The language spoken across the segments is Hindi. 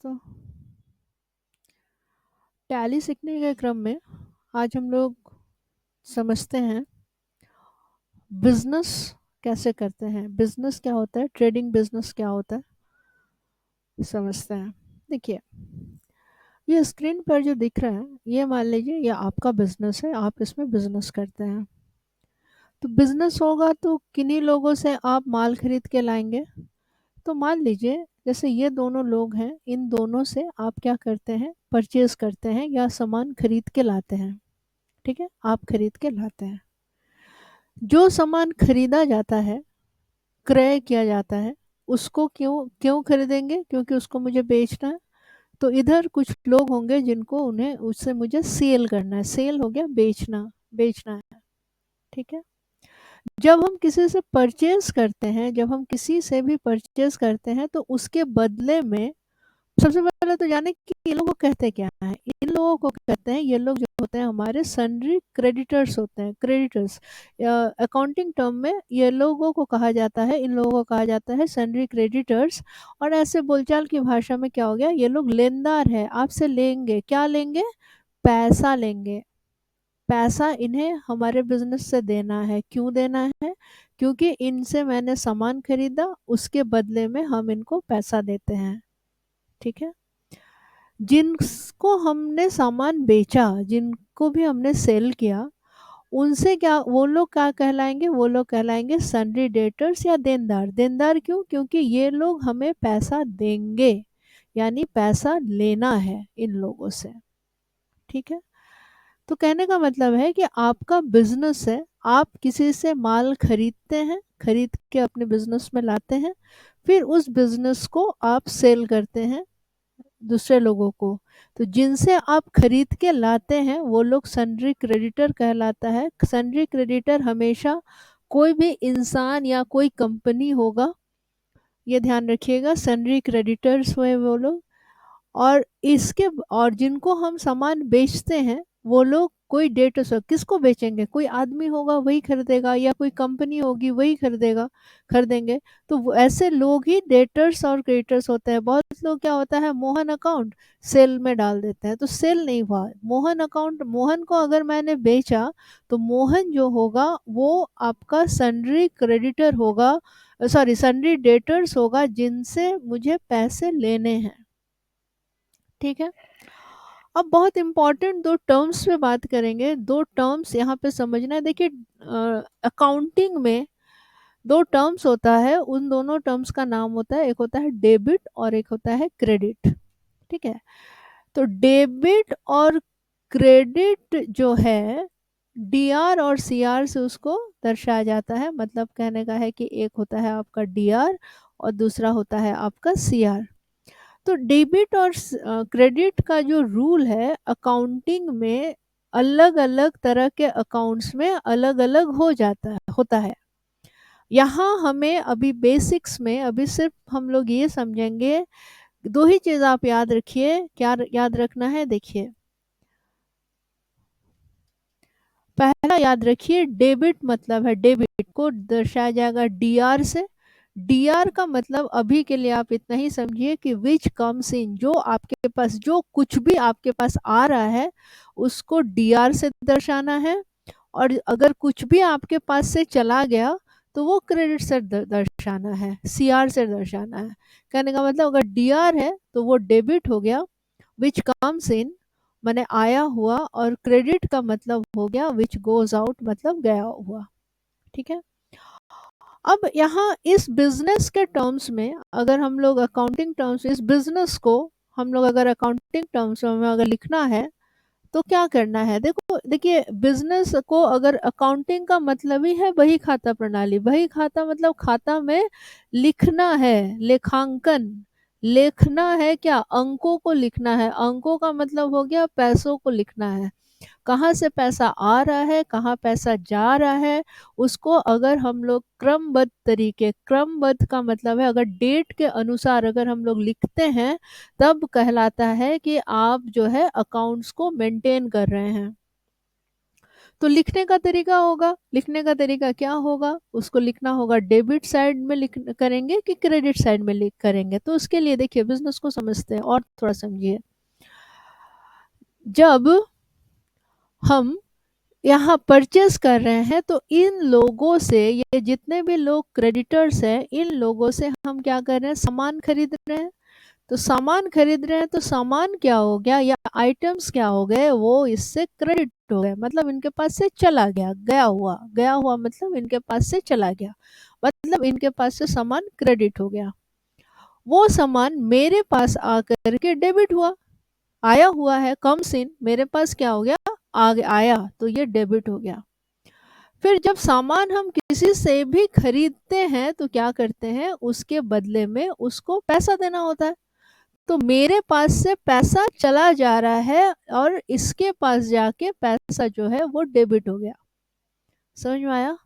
दोस्तों। टैली सीखने के क्रम में आज हम लोग समझते हैं बिजनेस कैसे करते हैं, बिजनेस क्या होता है, ट्रेडिंग बिजनेस क्या होता है, समझते हैं। देखिए, ये स्क्रीन पर जो दिख रहा है, ये मान लीजिए ये आपका बिजनेस है, आप इसमें बिजनेस करते हैं। तो बिजनेस होगा तो किन्हीं लोगों से आप माल खरीद के लाएंगे। तो मान लीजिए जैसे ये दोनों लोग हैं, इन दोनों से आप क्या करते हैं, परचेज करते हैं या सामान खरीद के लाते हैं। ठीक है, आप खरीद के लाते हैं। जो सामान खरीदा जाता है, क्रय किया जाता है, उसको क्यों क्यों खरीदेंगे? क्योंकि उसको मुझे बेचना है। तो इधर कुछ लोग होंगे जिनको उन्हें उससे मुझे सेल करना है। सेल हो गया बेचना, बेचना है। ठीक है। जब हम किसी से परचेज करते हैं, जब हम किसी से भी परचेज करते हैं तो उसके बदले में सबसे पहले तो जाने कि ये लोगों को कहते क्या है। इन लोगों को कहते हैं, ये लोग जो होते हैं हमारे सन्ड्री क्रेडिटर्स होते हैं, क्रेडिटर्स। अकाउंटिंग टर्म में ये लोगों को कहा जाता है, इन लोगों को कहा जाता है सन्ड्री क्रेडिटर्स। और ऐसे बोलचाल की भाषा में क्या हो गया, ये लोग लेनदार है, आपसे लेंगे। क्या लेंगे? पैसा लेंगे। पैसा इन्हें हमारे बिजनेस से देना है। क्यों देना है? क्योंकि इनसे मैंने सामान खरीदा, उसके बदले में हम इनको पैसा देते हैं। ठीक है। जिनको हमने सामान बेचा, जिनको भी हमने सेल किया, उनसे क्या वो लोग क्या कहलाएंगे? वो लोग कहलाएंगे सन्ड्री डेटर्स या देनदार। देनदार क्यों? क्योंकि ये लोग हमें पैसा देंगे, यानी पैसा लेना है इन लोगों से। ठीक है। तो कहने का मतलब है कि आपका बिजनेस है, आप किसी से माल खरीदते हैं, खरीद के अपने बिजनेस में लाते हैं, फिर उस बिजनेस को आप सेल करते हैं दूसरे लोगों को। तो जिनसे आप खरीद के लाते हैं वो लोग सन्ड्री क्रेडिटर कहलाता है। सन्ड्री क्रेडिटर हमेशा कोई भी इंसान या कोई कंपनी होगा, ये ध्यान रखिएगा। सन्ड्री क्रेडिटर्स हुए वो लोग। और जिनको हम सामान बेचते हैं वो लोग कोई डेटर्स। किसको बेचेंगे? कोई आदमी होगा वही खरीदेगा, या कोई कंपनी होगी वही खरीदेंगे। तो ऐसे लोग ही डेटर्स और क्रेडिटर्स होते हैं। बहुत लोग क्या होता है, मोहन अकाउंट सेल में डाल देते हैं, तो सेल नहीं हुआ। मोहन अकाउंट, मोहन को अगर मैंने बेचा तो मोहन जो होगा वो आपका सन्ड्री क्रेडिटर होगा, सॉरी सन्ड्री डेटर्स होगा, जिनसे मुझे पैसे लेने हैं। ठीक है। अब बहुत इंपॉर्टेंट दो टर्म्स पे बात करेंगे। दो टर्म्स यहाँ पे समझना है। देखिए, अकाउंटिंग में दो टर्म्स होता है, उन दोनों टर्म्स का नाम होता है, एक होता है डेबिट और एक होता है क्रेडिट। ठीक है। तो डेबिट और क्रेडिट जो है, डीआर और सीआर से उसको दर्शाया जाता है। मतलब कहने का है कि एक होता है आपका डीआर और दूसरा होता है आपका सीआर। तो डेबिट और क्रेडिट का जो रूल है अकाउंटिंग में, अलग अलग तरह के अकाउंट्स में अलग अलग होता है। यहाँ हमें अभी बेसिक्स में अभी सिर्फ हम लोग ये समझेंगे। दो ही चीज आप याद रखिए। क्या याद रखना है? देखिए, पहला याद रखिए, डेबिट मतलब है, डेबिट को दर्शाया जाएगा डीआर से। डीआर का मतलब अभी के लिए आप इतना ही समझिए कि विच कम्स इन, जो आपके पास, जो कुछ भी आपके पास आ रहा है उसको डीआर से दर्शाना है। और अगर कुछ भी आपके पास से चला गया तो वो क्रेडिट से दर्शाना है, सीआर से दर्शाना है। कहने का मतलब अगर डीआर है तो वो डेबिट हो गया, विच कम्स इन माने आया हुआ, और क्रेडिट का मतलब हो गया विच गोज आउट, मतलब गया हुआ। ठीक है। अब यहाँ इस बिजनेस के टर्म्स में, अगर हम लोग अकाउंटिंग टर्म्स, इस बिजनेस को हम लोग अगर अकाउंटिंग टर्म्स में अगर लिखना है तो क्या करना है? देखो, देखिए, बिजनेस को अगर अकाउंटिंग का मतलब ही है बही खाता प्रणाली। बही खाता मतलब खाता में लिखना है, लेखांकन, लिखना है। क्या? अंकों को लिखना है। अंकों का मतलब हो गया पैसों को लिखना है। कहाँ से पैसा आ रहा है, कहाँ पैसा जा रहा है, उसको अगर हम लोग क्रमबद्ध तरीके, क्रमबद्ध का मतलब है अगर डेट के अनुसार अगर हम लोग लिखते हैं, तब कहलाता है कि आप जो है अकाउंट्स को मेंटेन कर रहे हैं। तो लिखने का तरीका होगा, लिखने का तरीका क्या होगा, उसको लिखना होगा डेबिट साइड में लिख करेंगे कि क्रेडिट साइड में लिख करेंगे। तो उसके लिए देखिए बिजनेस को समझते हैं और थोड़ा समझिए। जब हम यहाँ परचेस कर रहे हैं तो इन लोगों से, ये जितने भी लोग क्रेडिटर्स हैं, इन लोगों से हम क्या कर रहे हैं, सामान खरीद रहे हैं। तो सामान खरीद रहे हैं तो सामान क्या हो गया या आइटम्स क्या हो गए, वो इससे क्रेडिट हो गए, मतलब इनके पास से चला गया, गया हुआ मतलब इनके पास से चला गया, मतलब इनके पास से सामान क्रेडिट हो गया। वो सामान मेरे पास आकर के डेबिट हुआ, आया हुआ है, कम्स इन, मेरे पास क्या हो गया, आगे आया, तो ये डेबिट हो गया। फिर जब सामान हम किसी से भी खरीदते हैं तो क्या करते हैं, उसके बदले में उसको पैसा देना होता है। तो मेरे पास से पैसा चला जा रहा है और इसके पास जाके पैसा जो है वो डेबिट हो गया। समझ में आया?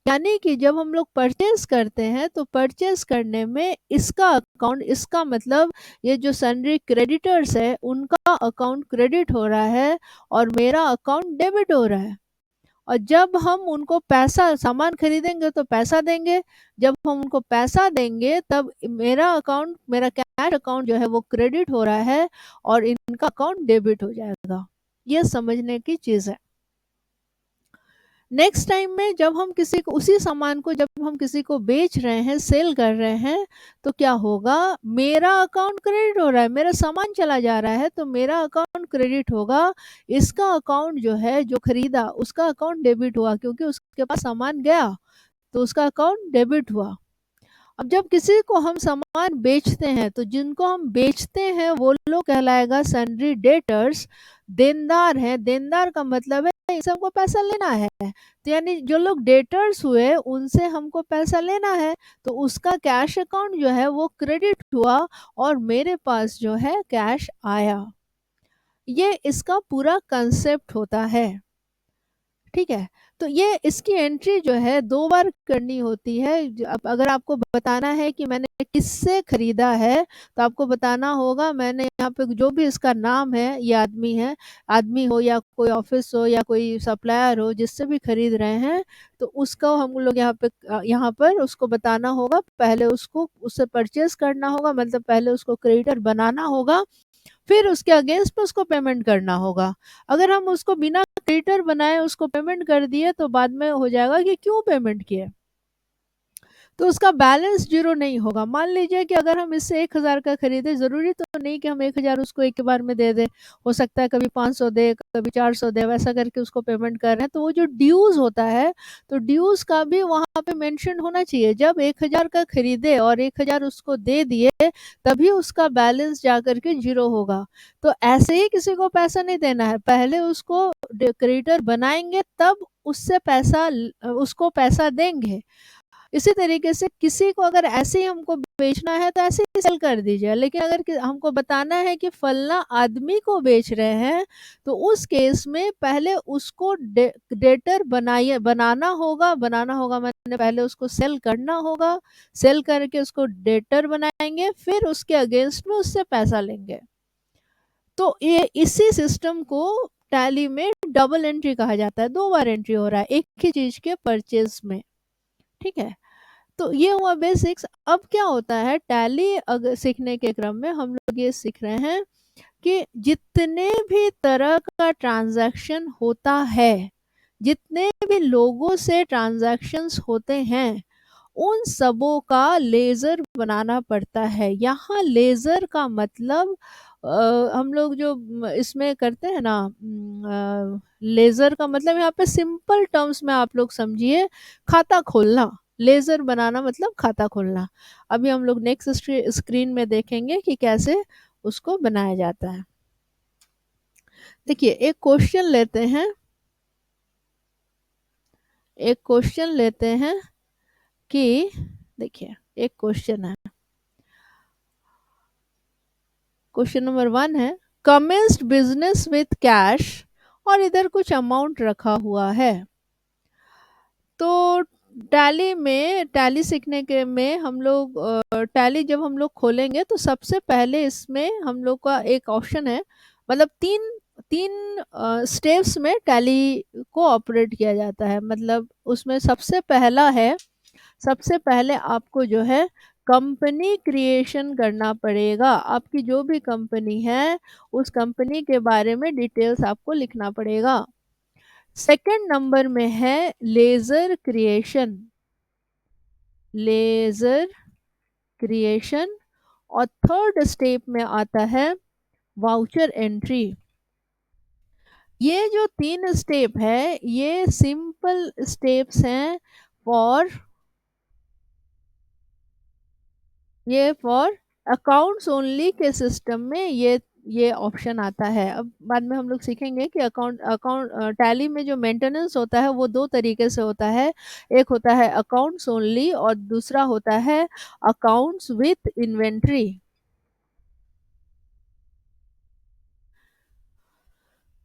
यानी कि जब हम लोग परचेज करते हैं तो परचेज करने में इसका अकाउंट, इसका मतलब ये जो सन्ड्री क्रेडिटर्स है उनका अकाउंट क्रेडिट हो रहा है और मेरा अकाउंट डेबिट हो रहा है। और जब हम उनको पैसा, सामान खरीदेंगे तो पैसा देंगे, जब हम उनको पैसा देंगे तब मेरा अकाउंट, मेरा कैश अकाउंट जो है वो क्रेडिट हो रहा है और इनका अकाउंट डेबिट हो जाएगा। ये समझने की चीज़ है। नेक्स्ट टाइम में जब हम किसी को, उसी सामान को जब हम किसी को बेच रहे हैं, सेल कर रहे हैं, तो क्या होगा, मेरा अकाउंट क्रेडिट हो रहा है, मेरा सामान चला जा रहा है तो मेरा अकाउंट क्रेडिट होगा, इसका अकाउंट जो है, जो खरीदा उसका अकाउंट डेबिट हुआ, क्योंकि उसके पास सामान गया तो उसका अकाउंट डेबिट हुआ। अब जब किसी को हम सामान बेचते हैं तो जिनको हम बेचते हैं वो लोग कहलाएगा सन्ड्री डेटर्स, देनदार है। देनदार का मतलब है इनसे हमको पैसा लेना है, तो यानी जो लोग डेटर्स हुए उनसे हमको पैसा लेना है, तो उसका कैश अकाउंट जो है वो क्रेडिट हुआ और मेरे पास जो है कैश आया। ये इसका पूरा कंसेप्ट होता है। ठीक है, तो ये इसकी एंट्री जो है 2 बार करनी होती है। अब अगर आपको बताना है कि मैंने किससे खरीदा है तो आपको बताना होगा, मैंने यहाँ पे जो भी इसका नाम है, ये आदमी है, आदमी हो या कोई ऑफिस हो या कोई सप्लायर हो, जिससे भी खरीद रहे हैं तो उसको हम लोग यहाँ पे यहाँ पर उसको बताना होगा, पहले उसको उससे परचेज करना होगा, मतलब पहले उसको क्रेडिटर बनाना होगा, फिर उसके अगेंस्ट में उसको पेमेंट करना होगा। अगर हम उसको बिना क्रेडिटर बनाए उसको पेमेंट कर दिए तो बाद में हो जाएगा कि क्यों पेमेंट किए, तो उसका बैलेंस जीरो नहीं होगा। मान लीजिए कि अगर हम इससे 1000 का खरीदे, ज़रूरी तो नहीं कि हम 1000 उसको एक ही बार में दे दें, हो सकता है कभी 500 दे, कभी 400 दे, वैसा करके उसको पेमेंट कर रहे हैं, तो वो जो ड्यूज़ होता है, तो ड्यूज़ का भी वहाँ पे मेंशन होना चाहिए। जब 1000 का खरीदे और 1000 उसको दे दिए तभी उसका बैलेंस जा कर के जीरो होगा। तो ऐसे ही किसी को पैसा नहीं देना है, पहले उसको क्रेडिटर बनाएंगे तब उससे पैसा उसको पैसा देंगे। इसी तरीके से किसी को अगर ऐसे ही हमको बेचना है तो ऐसे ही सेल कर दीजिए, लेकिन अगर हमको बताना है कि फलना आदमी को बेच रहे हैं तो उस केस में पहले उसको डेटर बनाना होगा, मैंने पहले उसको सेल करना होगा, सेल करके उसको डेटर बनाएंगे, फिर उसके अगेंस्ट में उससे पैसा लेंगे। तो ये इसी सिस्टम को टैली में डबल एंट्री कहा जाता है। 2 बार एंट्री हो रहा है एक ही चीज के परचेज में। ठीक है, तो ये हुआ बेसिक्स। अब क्या होता है, टैली अगर सीखने के क्रम में हम लोग ये सीख रहे हैं कि जितने भी तरह का ट्रांजैक्शन होता है, जितने भी लोगों से ट्रांजैक्शंस होते हैं, उन सबों का लेज़र बनाना पड़ता है। यहाँ लेज़र का मतलब हम लोग जो इसमें करते हैं ना, लेज़र का मतलब यहाँ पे सिंपल टर्म्स में आप लोग समझिए, खाता खोलना। लेज़र बनाना मतलब खाता खोलना। अभी हम लोग नेक्स्ट स्क्रीन में देखेंगे कि कैसे उसको बनाया जाता है। देखिए एक क्वेश्चन लेते हैं, एक क्वेश्चन लेते हैं कि, देखिए एक क्वेश्चन है, क्वेश्चन नंबर 1 है, कमेंस्ड बिजनेस विथ कैश, और इधर कुछ अमाउंट रखा हुआ है। तो टैली में, टैली सीखने के में हम लोग टैली जब हम लोग खोलेंगे तो सबसे पहले इसमें हम लोग का एक ऑप्शन है, मतलब 3 स्टेप्स में टैली को ऑपरेट किया जाता है। मतलब उसमें सबसे पहले आपको जो है कंपनी क्रिएशन करना पड़ेगा। आपकी जो भी कंपनी है उस कंपनी के बारे में डिटेल्स आपको लिखना पड़ेगा। सेकंड नंबर में है लेजर क्रिएशन, लेजर क्रिएशन। और थर्ड स्टेप में आता है वाउचर एंट्री। ये जो 3 स्टेप है ये सिंपल स्टेप्स हैं फॉर अकाउंट्स ओनली के सिस्टम में ये ऑप्शन आता है। अब बाद में हम लोग सीखेंगे कि अकाउंट अकाउंट टैली में जो मेंटेनेंस होता है वो 2 तरीके से होता है। एक होता है अकाउंट्स ओनली और दूसरा होता है अकाउंट्स विथ इन्वेंट्री।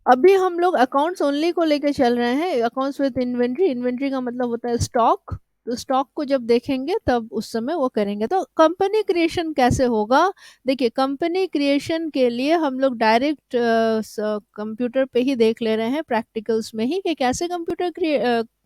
अभी हम लोग अकाउंट्स ओनली को लेके चल रहे हैं। अकाउंट्स विद इन्वेंट्री, इन्वेंट्री का मतलब होता है स्टॉक। तो स्टॉक को जब देखेंगे तब उस समय वो करेंगे। तो कंपनी क्रिएशन कैसे होगा? देखिए, कंपनी क्रिएशन के लिए हम लोग डायरेक्ट कंप्यूटर पे ही देख ले रहे हैं, प्रैक्टिकल्स में ही, कि कैसे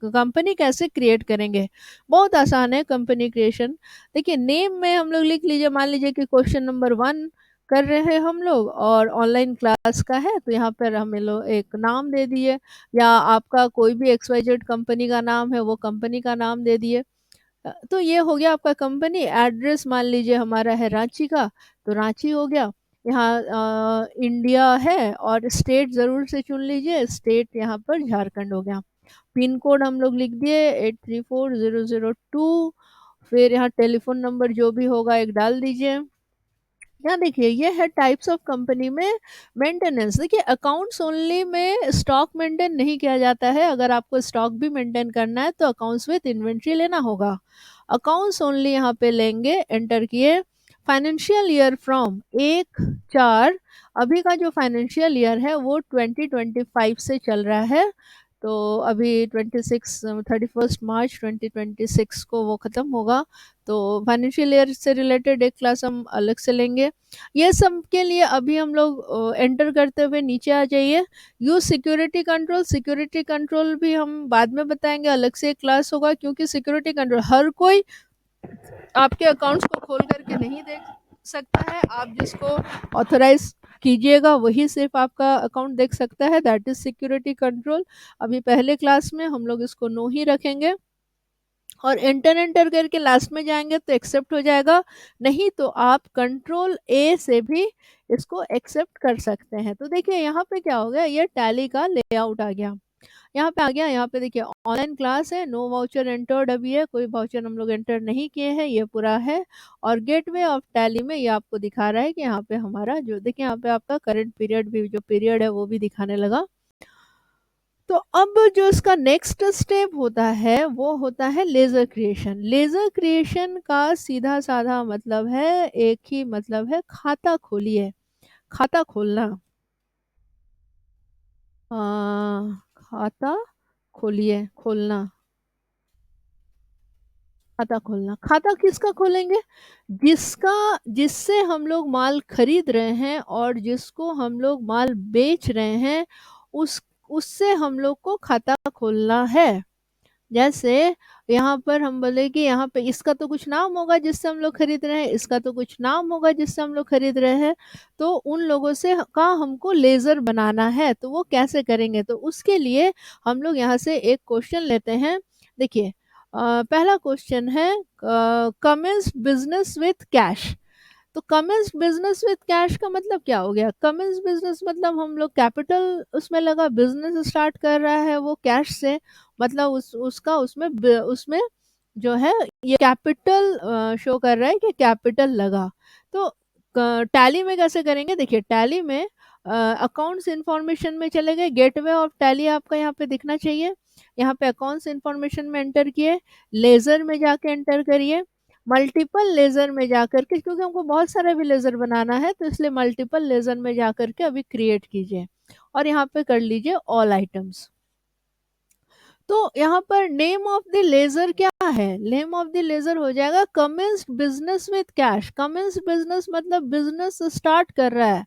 कंपनी कैसे क्रिएट करेंगे। बहुत आसान है कंपनी क्रिएशन। देखिए, नेम में हम लोग लिख लीजिए, मान लीजिए कि क्वेश्चन नंबर 1 कर रहे हैं हम लोग और ऑनलाइन क्लास का है, तो यहाँ पर हमें लोग एक नाम दे दिए, या आपका कोई भी XYZ कंपनी का नाम है वो कंपनी का नाम दे दिए। तो ये हो गया आपका कंपनी। एड्रेस मान लीजिए हमारा है रांची का, तो रांची हो गया। यहाँ इंडिया है और स्टेट ज़रूर से चुन लीजिए, स्टेट यहाँ पर झारखंड हो गया। पिन कोड हम लोग लिख दिए 834002। फिर यहाँ टेलीफोन नंबर जो भी होगा एक डाल दीजिए। यहाँ देखिए, ये है टाइप्स ऑफ कंपनी में मेंटेनेंस। देखिए, अकाउंट्स ओनली में स्टॉक मेंटेन नहीं किया जाता है। अगर आपको स्टॉक भी मेंटेन करना है तो अकाउंट्स विथ इन्वेंट्री लेना होगा। अकाउंट्स ओनली यहाँ पे लेंगे, एंटर किए। फाइनेंशियल ईयर फ्रॉम 1/4, अभी का जो फाइनेंशियल ईयर है वो 2025 से चल रहा है। तो अभी 31 मार्च 2026 को वो ख़त्म होगा। तो फाइनेंशियल ईयर से रिलेटेड एक क्लास हम अलग से लेंगे। ये सब के लिए अभी हम लोग एंटर करते हुए नीचे आ जाइए। Use security control, security control भी हम बाद में बताएंगे, अलग से एक क्लास होगा, क्योंकि सिक्योरिटी कंट्रोल हर कोई आपके अकाउंट्स को खोल करके नहीं देख सकता है। आप जिसको ऑथराइज कीजिएगा वही सिर्फ आपका अकाउंट देख सकता है, दैट इज सिक्योरिटी कंट्रोल। अभी पहले क्लास में हम लोग इसको नो ही रखेंगे। और एंटर करके लास्ट में जाएंगे तो एक्सेप्ट हो जाएगा, नहीं तो आप कंट्रोल A से भी इसको एक्सेप्ट कर सकते हैं। तो देखिए यहाँ पे क्या हो गया, ये टैली का लेआउट आ गया। यहाँ पे आ गया, यहाँ पे देखिए ऑनलाइन क्लास है, नो वाउचर एंटर्ड अभी है, कोई वाउचर हम लोग एंटर नहीं किए हैं, ये पूरा है। और गेटवे ऑफ टैली में ये आपको दिखा रहा है कि यहाँ पे हमारा जो देखिए यहाँ पे आपका करंट पीरियड भी, जो पीरियड है वो भी दिखाने लगा। तो अब जो इसका नेक्स्ट स्टेप होता है वो होता है लेजर क्रिएशन। लेजर क्रिएशन का सीधा साधा मतलब है, एक ही मतलब है, खाता खोलिए, खाता खोलना। खाता खोलिए, खोलना, खाता खोलना। खाता किसका खोलेंगे? जिसका जिससे हम लोग माल खरीद रहे हैं और जिसको हम लोग माल बेच रहे हैं, उस उससे हम लोग को खाता खोलना है। जैसे यहाँ पर हम बोले कि यहाँ पे इसका तो कुछ नाम होगा जिससे हम लोग खरीद रहे हैं, इसका तो कुछ नाम होगा जिससे हम लोग खरीद रहे हैं। तो उन लोगों से का हमको लेजर बनाना है, तो वो कैसे करेंगे? तो उसके लिए हम लोग यहाँ से एक क्वेश्चन लेते हैं। देखिए, पहला क्वेश्चन है कमेंस बिजनेस विथ कैश। तो कमेंस बिजनेस विथ कैश का मतलब क्या हो गया? कमेंस बिजनेस मतलब हम लोग कैपिटल उसमें लगा, बिजनेस स्टार्ट कर रहा है वो कैश से, मतलब उसका उसमें जो है ये कैपिटल शो कर रहा है कि कैपिटल लगा। तो टैली में कैसे करेंगे? देखिए, टैली में अकाउंट्स इंफॉर्मेशन में चले गए, गेटवे ऑफ टैली आपका यहाँ पे दिखना चाहिए। यहाँ पे अकाउंट्स इंफॉर्मेशन में एंटर किए, लेजर में जाके एंटर करिए, मल्टीपल लेजर में जाकर के, क्योंकि हमको बहुत सारा भी लेजर बनाना है तो इसलिए मल्टीपल लेजर में जाकर के अभी क्रिएट कीजिए और यहाँ पे कर लीजिए ऑल आइटम्स। तो यहाँ पर नेम ऑफ द लेजर क्या है? नेम ऑफ द लेजर हो जाएगा commence business with cash. Commence business मतलब बिजनेस स्टार्ट कर रहा है,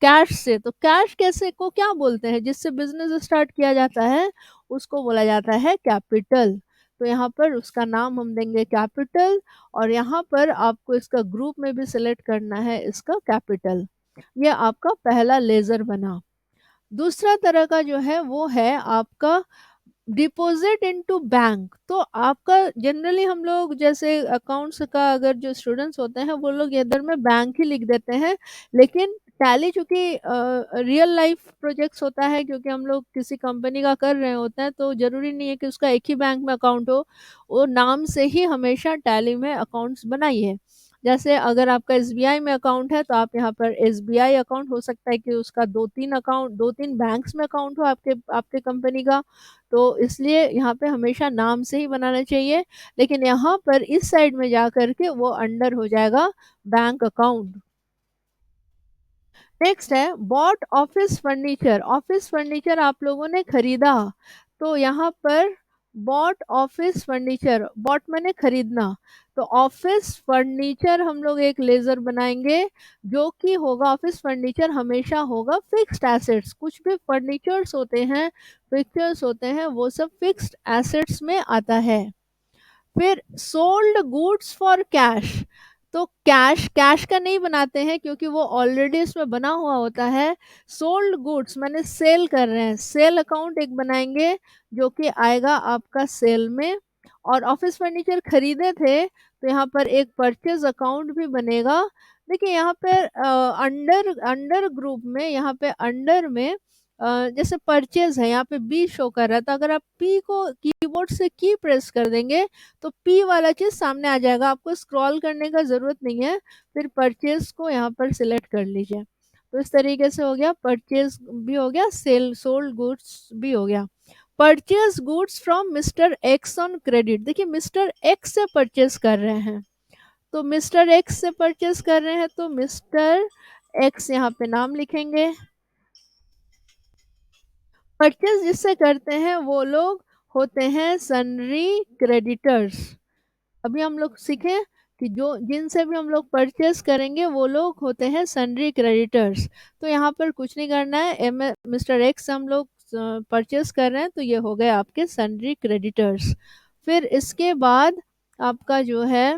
कैश से, तो कैश कैसे को क्या बोलते हैं, जिससे बिजनेस स्टार्ट किया जाता है उसको बोला जाता है कैपिटल। तो यहाँ पर उसका नाम हम देंगे कैपिटल, और यहाँ पर आपको इसका ग्रुप में भी सिलेक्ट करना है इसका कैपिटल। ये आपका पहला लेजर बना। दूसरा तरह का जो है वो है आपका डिपॉजिट इनटू बैंक। तो आपका जनरली हम लोग जैसे अकाउंट्स का अगर जो स्टूडेंट्स होते हैं वो लोग इधर में बैंक ही लिख देते हैं, लेकिन टैली चूंकि रियल लाइफ प्रोजेक्ट्स होता है, क्योंकि हम लोग किसी कंपनी का कर रहे होते हैं, तो जरूरी नहीं है कि उसका एक ही बैंक में अकाउंट हो। वो नाम से ही हमेशा टैली में अकाउंट्स बनाइए। जैसे अगर आपका एसबीआई में अकाउंट है तो आप यहाँ पर एसबीआई अकाउंट, हो सकता है कि उसका दो तीन अकाउंट, दो तीन बैंक्स में अकाउंट हो आपके आपके कंपनी का, तो इसलिए यहाँ पे हमेशा नाम से ही बनाना चाहिए। लेकिन यहाँ पर इस साइड में जा करके वो अंडर हो जाएगा बैंक अकाउंट। नेक्स्ट है bought office furniture. Office furniture आप लोगों ने खरीदा, तो यहाँ पर बॉट ऑफिस फर्नीचर, बॉट मैंने खरीदना, तो ऑफिस फर्नीचर हम लोग एक लेजर बनाएंगे, जो कि होगा ऑफिस फर्नीचर हमेशा होगा फिक्स्ड एसेट्स। कुछ भी फर्नीचर्स होते हैं, पिक्चर्स होते हैं, वो सब फिक्स्ड एसेट्स में आता है। फिर सोल्ड गुड्स फॉर कैश, तो कैश कैश का नहीं बनाते हैं क्योंकि वो ऑलरेडी इसमें बना हुआ होता है। सोल्ड गुड्स मैंने सेल कर रहे हैं, सेल अकाउंट एक बनाएंगे जो कि आएगा आपका सेल में। और ऑफिस फर्नीचर खरीदे थे तो यहाँ पर एक परचेज अकाउंट भी बनेगा। देखिए यहाँ पे अंडर अंडर ग्रुप में, यहाँ पे अंडर में जैसे परचेज है, यहाँ पे बी शो कर रहा है, तो अगर आप पी को कीबोर्ड से की प्रेस कर देंगे तो पी वाला चीज सामने आ जाएगा, आपको स्क्रॉल करने का जरूरत नहीं है। फिर परचेज को यहाँ पर सिलेक्ट कर लीजिए। तो इस तरीके से हो गया, परचेज भी हो गया, सेल सोल्ड गुड्स भी हो गया। Purchase goods from mister x on credit, देखिए मिस्टर एक्स से परचेज कर रहे हैं, तो मिस्टर एक्स से परचेज कर रहे हैं तो मिस्टर एक्स यहाँ पे नाम लिखेंगे। परचेज जिससे करते हैं वो लोग होते हैं सनरी क्रेडिटर्स। अभी हम लोग सीखे कि जो जिनसे भी हम लोग परचेस करेंगे वो लोग होते हैं सनरी क्रेडिटर्स। तो यहाँ पर कुछ नहीं करना है, मिस्टर एक्स हम लोग परचेस कर रहे हैं तो ये हो गए आपके सनरी क्रेडिटर्स। फिर इसके बाद आपका जो है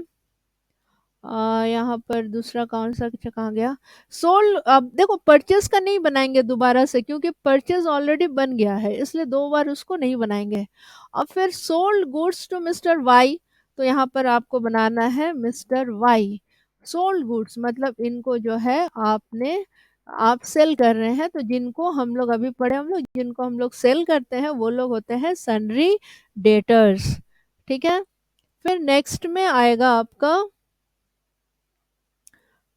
यहाँ पर दूसरा कौन सा कहाँ गया, सोल्ड। अब देखो परचेस का नहीं बनाएंगे दोबारा से, क्योंकि परचेस ऑलरेडी बन गया है, इसलिए दो बार उसको नहीं बनाएंगे। अब फिर sold goods to Mister Y, तो यहाँ पर आपको बनाना है मिस्टर वाई। सोल्ड गुड्स मतलब इनको जो है आपने आप सेल कर रहे हैं, तो जिनको हम लोग अभी पढ़े, हम लोग जिनको हम लोग सेल करते हैं वो लोग होते हैं सनरी डेटर्स। ठीक है। फिर नेक्स्ट में आएगा आपका,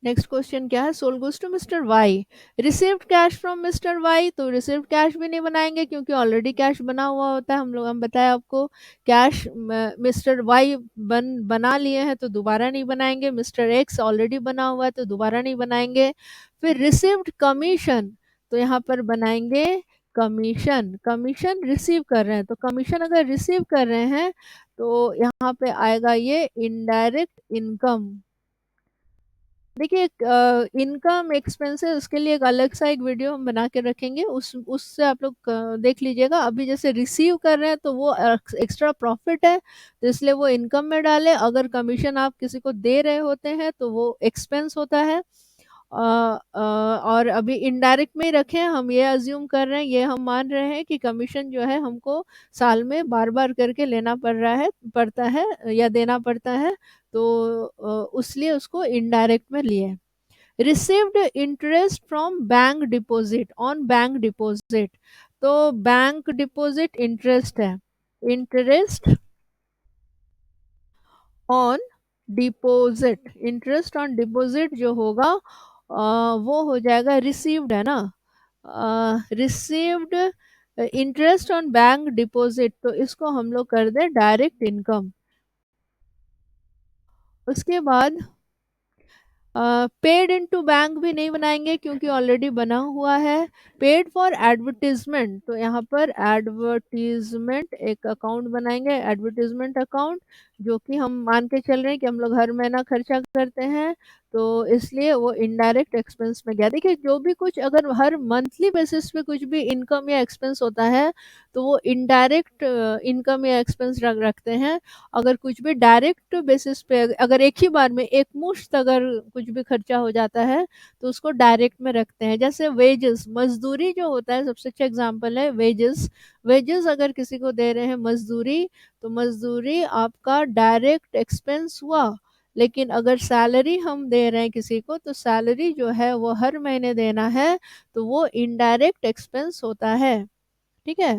नेक्स्ट क्वेश्चन क्या है, sold goods to Mister Y. Received cash from Mister Y, तो रिसीव्ड कैश भी नहीं बनाएंगे क्योंकि ऑलरेडी कैश बना हुआ होता है। हम बताए आपको कैश मिस्टर वाई बना लिए हैं तो दोबारा नहीं बनाएंगे। मिस्टर एक्स ऑलरेडी बना हुआ है तो दोबारा नहीं बनाएंगे। फिर रिसीव्ड कमीशन, तो यहाँ पर बनाएंगे कमीशन। कमीशन रिसीव कर रहे हैं, तो कमीशन अगर रिसीव कर रहे हैं तो यहाँ पे आएगा ये इनडायरेक्ट इनकम। देखिए इनकम एक्सपेंसेस, उसके लिए एक अलग सा एक वीडियो हम बना के रखेंगे, उससे आप लोग देख लीजिएगा। अभी जैसे रिसीव कर रहे हैं तो वो एक्स्ट्रा प्रॉफिट है, तो इसलिए वो इनकम में डालें। अगर कमीशन आप किसी को दे रहे होते हैं तो वो एक्सपेंस होता है। और अभी इनडायरेक्ट में ही रखें, हम ये अज्यूम कर रहे हैं, ये हम मान रहे हैं कि कमीशन जो है हमको साल में बार बार करके लेना पड़ता है या देना पड़ता है, तो उसलिए उसको इनडायरेक्ट में लिए। Received interest from bank deposit on bank deposit, तो बैंक डिपॉजिट इंटरेस्ट है, interest on deposit, interest on deposit जो होगा वो हो जाएगा रिसीव्ड, है ना। Received interest on bank deposit, तो इसको हम लोग कर दें डायरेक्ट इनकम। उसके बाद पेड इनटू बैंक भी नहीं बनाएंगे क्योंकि ऑलरेडी बना हुआ है। पेड फॉर एडवर्टीजमेंट, तो यहाँ पर एडवर्टीजमेंट एक अकाउंट बनाएंगे, एडवर्टीजमेंट अकाउंट, जो कि हम मान के चल रहे हैं कि हम लोग हर महीना खर्चा करते हैं, तो इसलिए वो इनडायरेक्ट एक्सपेंस में गया। देखिए जो भी कुछ अगर हर मंथली बेसिस पे कुछ भी इनकम या एक्सपेंस होता है तो वो इनडायरेक्ट इनकम या एक्सपेंस रखते हैं। अगर कुछ भी डायरेक्ट बेसिस पे अगर एक ही बार में एक मुश्त अगर कुछ भी खर्चा हो जाता है तो उसको डायरेक्ट में रखते हैं। जैसे वेजेस, मजदूरी जो होता है सबसे अच्छा एग्जांपल है वेजेस। वेजेस अगर किसी को दे रहे हैं मजदूरी, तो मजदूरी आपका डायरेक्ट एक्सपेंस हुआ। लेकिन अगर सैलरी हम दे रहे हैं किसी को तो सैलरी जो है वो हर महीने देना है, तो वो इनडायरेक्ट एक्सपेंस होता है। ठीक है।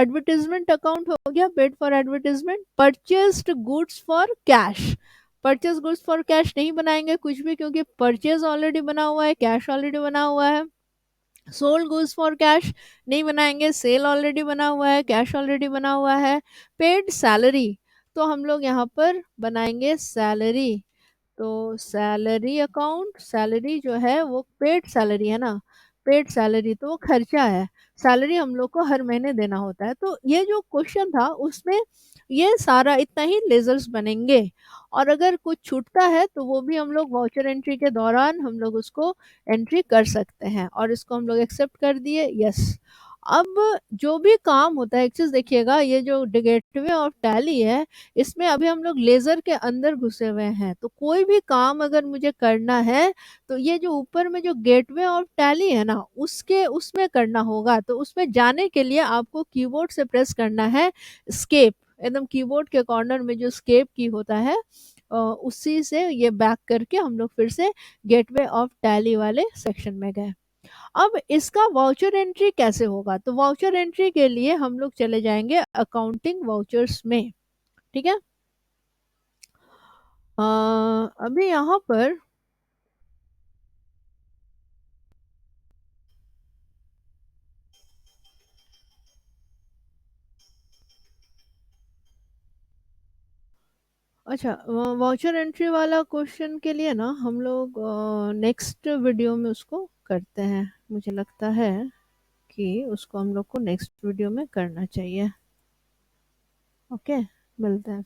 एडवर्टीजमेंट अकाउंट हो गया, paid for advertisement. Purchased goods for cash, purchase goods for cash नहीं बनाएंगे कुछ भी, क्योंकि परचेज ऑलरेडी बना हुआ है, कैश ऑलरेडी बना हुआ है। सोल्ड गुड्स फॉर कैश नहीं बनाएंगे, सेल ऑलरेडी बना हुआ है, कैश ऑलरेडी बना हुआ है। पेड सैलरी, तो हम लोग यहाँ पर बनाएंगे सैलरी। तो सैलरी अकाउंट, सैलरी जो है वो पेड सैलरी है ना, पेड सैलरी तो वो खर्चा है। सैलरी हम लोग को हर महीने देना होता है। तो ये जो क्वेश्चन था उसमें ये सारा इतना ही लेजर्स बनेंगे। और अगर कुछ छूटता है तो वो भी हम लोग वाउचर एंट्री के दौरान हम लोग उसको एंट्री कर सकते हैं, और इसको हम लोग एक्सेप्ट कर दिए, यस। अब जो भी काम होता है, एक चीज देखिएगा, ये जो गेटवे ऑफ टैली है इसमें अभी हम लोग लेजर के अंदर घुसे हुए हैं। तो कोई भी काम अगर मुझे करना है तो ये जो ऊपर में जो गेटवे ऑफ टैली है ना उसके उसमें करना होगा। तो उसमें जाने के लिए आपको कीबोर्ड से प्रेस करना है स्केप, एकदम कीबोर्ड के कॉर्नर में जो स्केप की होता है उसी से ये बैक करके हम लोग फिर से गेटवे ऑफ टैली वाले सेक्शन में गए। अब इसका वाउचर एंट्री कैसे होगा? तो वाउचर एंट्री के लिए हम लोग चले जाएंगे अकाउंटिंग वाउचर्स में। ठीक है। अ, अभी यहाँ पर अच्छा, वाउचर एंट्री वाला क्वेश्चन के लिए ना हम लोग नेक्स्ट वीडियो में उसको करते हैं। मुझे लगता है कि उसको हम लोग को नेक्स्ट वीडियो में करना चाहिए। ओके, मिलते हैं।